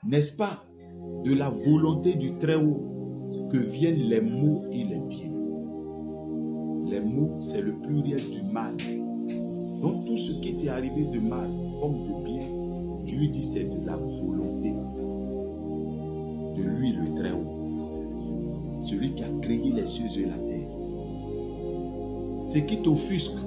N'est-ce pas de la volonté du Très-Haut que viennent les maux et les biens? Les maux, c'est le pluriel du mal. Donc tout ce qui t'est arrivé de mal comme de bien, Dieu dit c'est de la volonté de lui le Très-Haut, celui qui a créé les cieux et la terre. Ce qui t'offusque,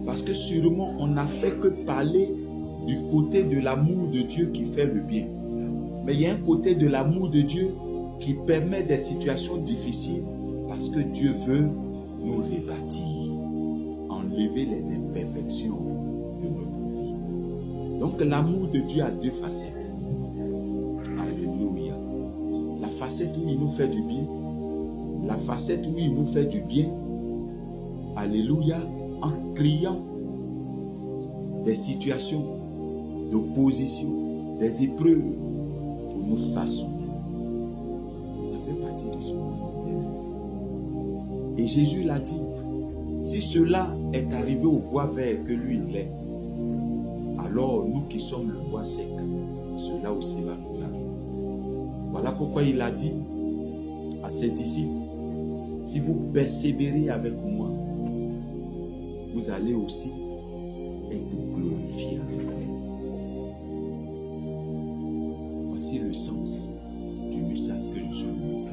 parce que sûrement on n'a fait que parler du côté de l'amour de Dieu qui fait le bien. Mais il y a un côté de l'amour de Dieu qui permet des situations difficiles parce que Dieu veut nous rebâtir, enlever les imperfections de notre vie. Donc l'amour de Dieu a deux facettes. Alléluia. La facette où il nous fait du bien, la facette où il nous fait du bien. Alléluia, en criant des situations d'opposition, des épreuves pour nous façonner. Ça fait partie de son amour. Et Jésus l'a dit, si cela est arrivé au bois vert que lui il est, alors nous qui sommes le bois sec, cela aussi va nous arriver. Voilà pourquoi il a dit à ses disciples, si vous persévérez avec moi, vous allez aussi être glorifiés avec moi. Voici le sens du message que je suis venu vous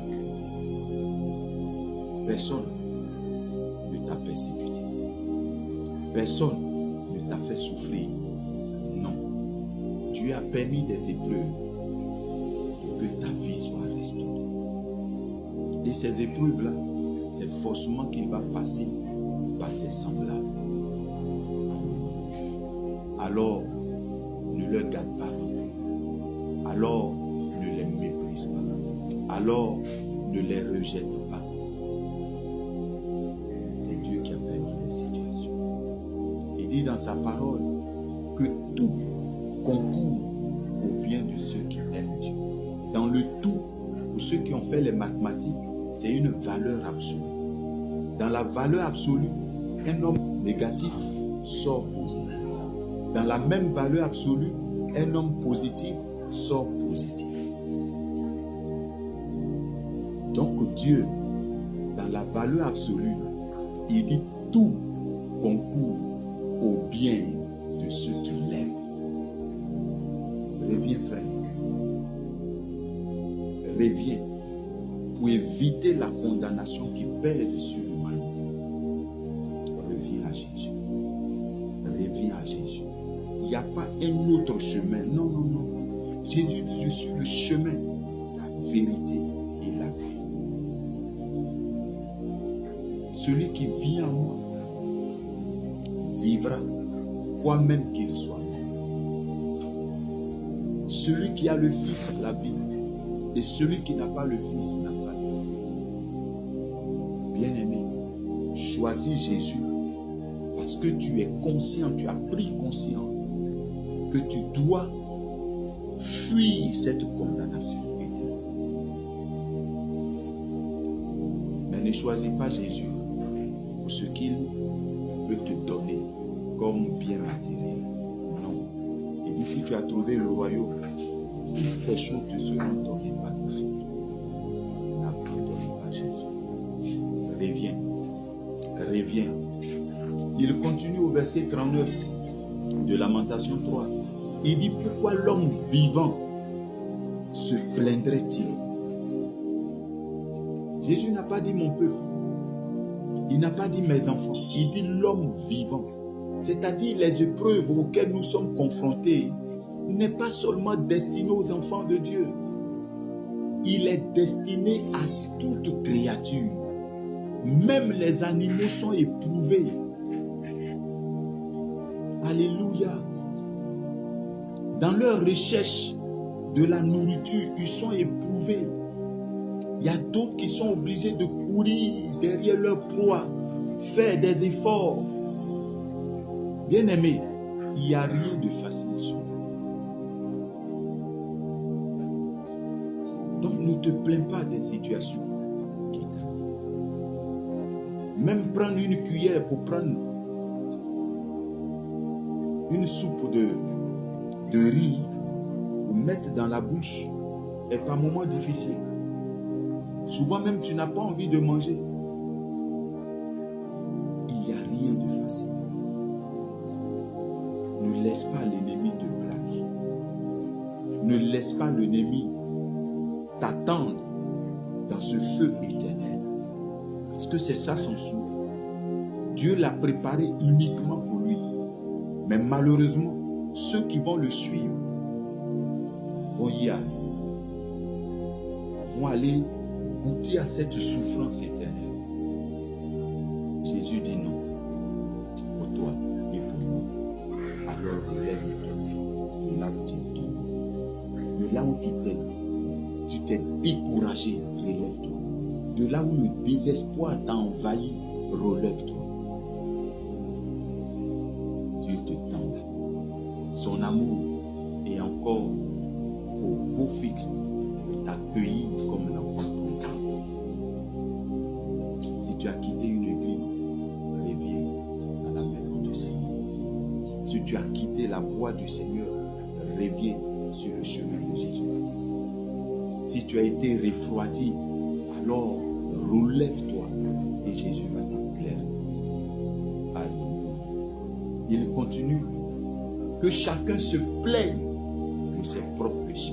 donner. Personne ne t'a persécuté. Personne ne t'a fait souffrir. Non. Dieu a permis des épreuves pour que ta vie soit restaurée. Et ces épreuves-là, c'est forcément qu'il va passer par tes semblables. Alors, ne leur garde pas rancune. Alors, ne les méprise pas. Alors, ne les rejette pas. C'est Dieu qui a permis les situations. Il dit dans sa parole que tout concourt au bien de ceux qui aiment Dieu. Dans le tout, pour ceux qui ont fait les mathématiques, c'est une valeur absolue. Dans la valeur absolue, un homme négatif sort positif. Dans la même valeur absolue, un homme positif sort positif. Donc Dieu, dans la valeur absolue, il dit tout concourt au bien de ceux qui l'aiment. Reviens frère. Reviens pour éviter la condamnation qui pèse sur l'humanité. Reviens à Jésus. Reviens à Jésus. Il n'y a pas un autre chemin. Non, non, non. Jésus dit, je suis le chemin, la vérité et la vie. Celui qui vit en moi vivra, quoi même qu'il soit. Celui qui a le Fils a la vie, et celui qui n'a pas le Fils n'a pas la vie. Bien-aimé, choisis Jésus parce que tu es conscient, tu as pris conscience que tu dois fuir cette condamnation éternelle. Mais ne choisis pas Jésus pour ce qu'il peut te donner comme bien matériel. Non. Il dit, si tu as trouvé le royaume, toutes ces choses te seront données par le Seigneur. N'abandonne pas Jésus. Reviens. Reviens. Il continue au verset 39 de Lamentation 3. Il dit, pourquoi l'homme vivant se plaindrait-il? Jésus n'a pas dit mon peuple. Il n'a pas dit mes enfants. Il dit l'homme vivant. C'est-à-dire les épreuves auxquelles nous sommes confrontés n'est pas seulement destiné aux enfants de Dieu. Il est destiné à toute créature. Même les animaux sont éprouvés. Alléluia. Dans leur recherche de la nourriture, ils sont éprouvés. Il y a d'autres qui sont obligés de courir derrière leur proie, faire des efforts. Bien-aimé, il n'y a rien de facile sur la terre. Donc ne te plains pas des situations qui t'arrivent. Même prendre une cuillère pour prendre une soupe de riz ou mettre dans la bouche, et par moments difficiles. Souvent même, tu n'as pas envie de manger. Il n'y a rien de facile. Ne laisse pas l'ennemi te braquer. Ne laisse pas l'ennemi t'attendre dans ce feu éternel. Parce que c'est ça son souhait. Dieu l'a préparé uniquement pour lui. Mais malheureusement, ceux qui vont le suivre vont y aller. Vont aller goûter à cette souffrance éternelle. Jésus dit non. Pour toi et pour moi. Alors relève-toi de là où tu es tombé. De là où tu t'es découragé, relève-toi. De là où le désespoir t'a envahi, relève-toi. Dieu te tend. Son amour est encore au beau fixe de t'accueillir comme l'enfant prodigue. Si tu as quitté une église, reviens à la maison du Seigneur. Si tu as quitté la voie du Seigneur, reviens sur le chemin de Jésus-Christ. Si tu as été refroidi, alors relève-toi et Jésus va t'éclairer. Alléluia. Il continue. Que chacun se plaigne de ses propres péchés.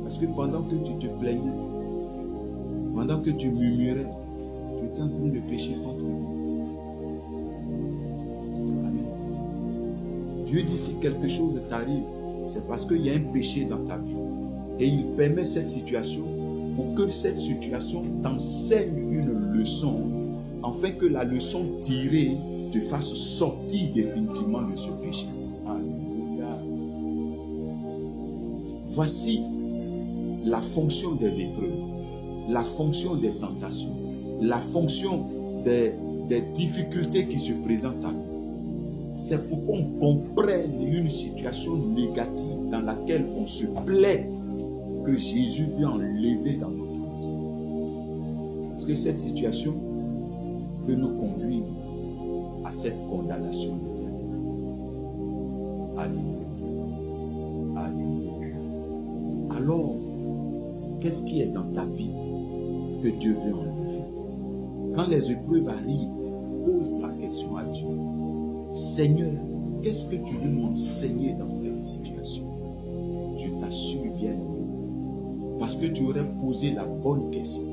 Parce que pendant que tu te plaignais, pendant que tu murmurais, tu étais en train de pécher contre Dieu. Amen. Dieu dit si quelque chose t'arrive, c'est parce qu'il y a un péché dans ta vie. Et il permet cette situation pour que cette situation t'enseigne une leçon, afin que la leçon tirée te fasse sortir définitivement de ce péché. Alléluia. Voici la fonction des épreuves, la fonction des tentations, la fonction des difficultés qui se présentent à nous. C'est pour qu'on comprenne une situation négative dans laquelle on se plaît que Jésus vient enlever dans notre vie. Parce que cette situation peut nous conduire à cette condamnation éternelle. Alléluia. Alléluia. Alors, qu'est-ce qui est dans ta vie que Dieu veut enlever? Quand les épreuves arrivent, pose la question à Dieu. Seigneur, qu'est-ce que tu veux m'enseigner dans cette situation? Je t'assure bien, parce que tu aurais posé la bonne question.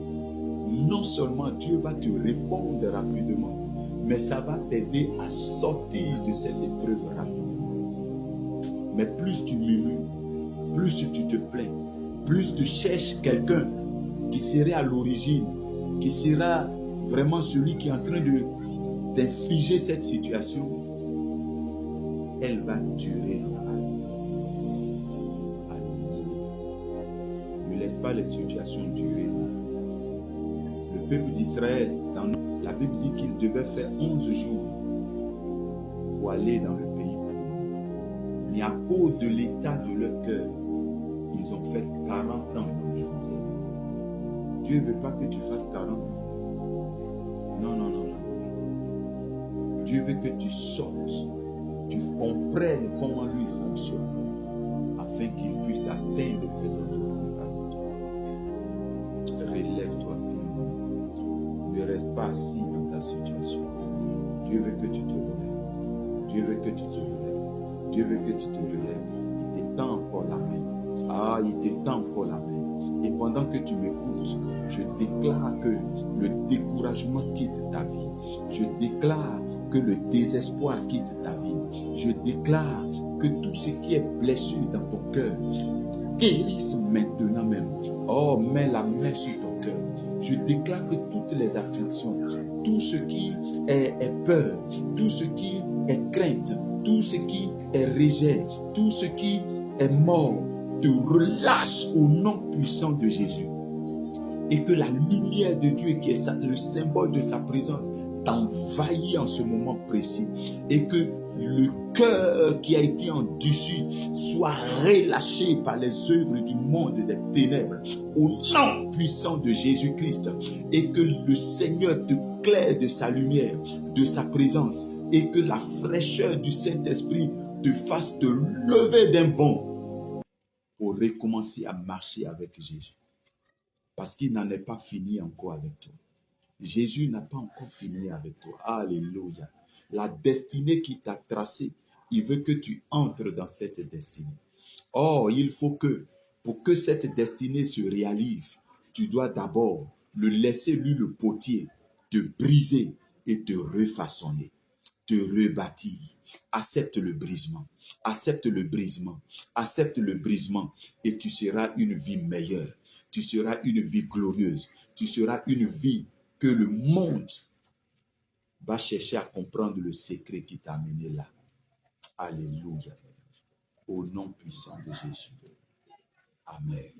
Non seulement Dieu va te répondre rapidement, mais ça va t'aider à sortir de cette épreuve rapidement. Mais plus tu murmures, plus tu te plains, plus tu cherches quelqu'un qui serait à l'origine, qui sera vraiment celui qui est en train d'infliger cette situation, elle va durer dans la vie. Ne laisse pas les situations durer. Le peuple d'Israël, dans la Bible dit qu'il devait faire 11 jours pour aller dans le pays. Mais à cause de l'état de leur cœur, ils ont fait 40 ans dans le désert. Dieu ne veut pas que tu fasses 40 ans. Non, non, non, non. Dieu veut que tu sortes, tu comprennes comment lui fonctionne, afin qu'il puisse atteindre ses objectifs avec toi. Relève-toi. Ne reste pas assis dans ta situation. Dieu veut que tu te relèves. Dieu veut que tu te relèves. Dieu veut que tu te relèves. Il t'étend encore la main. Ah, il t'étend encore la main. Et pendant que tu m'écoutes, je déclare que le découragement quitte ta vie. Je déclare que le désespoir quitte ta vie. Je déclare que tout ce qui est blessure dans ton cœur guérisse maintenant même. Oh, mets la main sur ton cœur. Je déclare que toutes les afflictions, tout ce qui est peur, tout ce qui est crainte, tout ce qui est rejet, tout ce qui est mort, te relâche au nom puissant de Jésus. Et que la lumière de Dieu, qui est le symbole de sa présence, t'envahit en ce moment précis. Et que le cœur qui a été en dessus soit relâché par les œuvres du monde des ténèbres au nom puissant de Jésus-Christ. Et que le Seigneur te claire de sa lumière, de sa présence. Et que la fraîcheur du Saint-Esprit te fasse te lever d'un bond pour recommencer à marcher avec Jésus. Parce qu'il n'en est pas fini encore avec toi. Jésus n'a pas encore fini avec toi. Alléluia. La destinée qu'il t'a tracée, il veut que tu entres dans cette destinée. Or, il faut que, pour que cette destinée se réalise, tu dois d'abord le laisser, lui, le potier, te briser et te refaçonner, te rebâtir. Accepte le brisement, accepte le brisement, accepte le brisement et tu seras une vie meilleure. Tu seras une vie glorieuse. Tu seras une vie que le monde va chercher à comprendre le secret qui t'a amené là. Alléluia. Au nom puissant de Jésus. Amen.